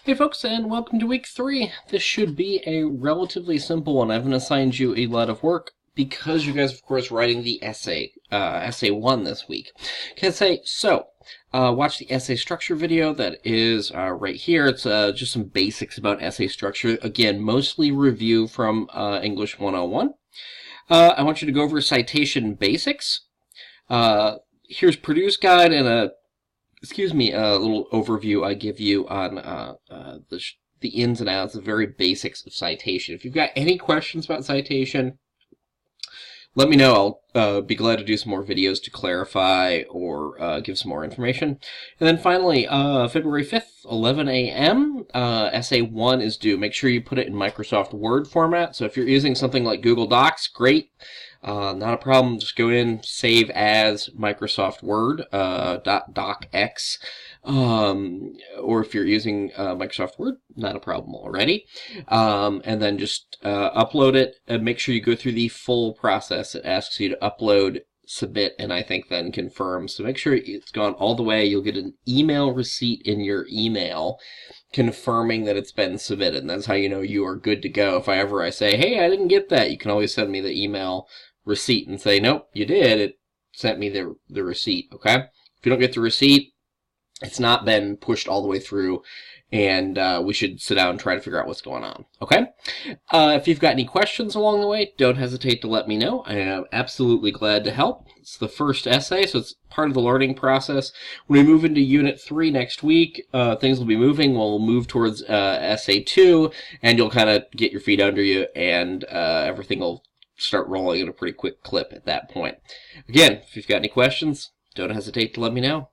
Hey folks, and welcome to week 3. This should be a relatively simple one. I haven't assigned you a lot of work because you guys, of course, writing the essay 1 this week. Watch the essay structure video that is right here. It's just some basics about essay structure. Again, mostly review from English 101. I want you to go over citation basics. Here's Purdue's guide and a little overview I give you on the ins and outs, the very basics of citation. If you've got any questions about citation, let me know. I'll be glad to do some more videos to clarify or give some more information. And then finally, February 5th, 11 a.m., Essay 1 is due. Make sure you put it in Microsoft Word format. So if you're using something like Google Docs, great. Not a problem. Just go in, save as Microsoft Word, .docx. Or if you're using Microsoft Word, not a problem already. And then just upload it and make sure you go through the full process. It asks you to upload, submit, and I think then confirm. So make sure it's gone all the way. You'll get an email receipt in your email confirming that it's been submitted. And that's how you know you are good to go. If I say, hey, I didn't get that, you can always send me the email receipt and say, nope, you did. It sent me the receipt, okay? If you don't get the receipt, it's not been pushed all the way through, and we should sit down and try to figure out what's going on, okay? If you've got any questions along the way, don't hesitate to let me know. I am absolutely glad to help. It's the first essay, so it's part of the learning process. When we move into Unit 3 next week, things will be moving. We'll move towards Essay 2, and you'll kind of get your feet under you, and everything will start rolling at a pretty quick clip at that point. Again, if you've got any questions, don't hesitate to let me know.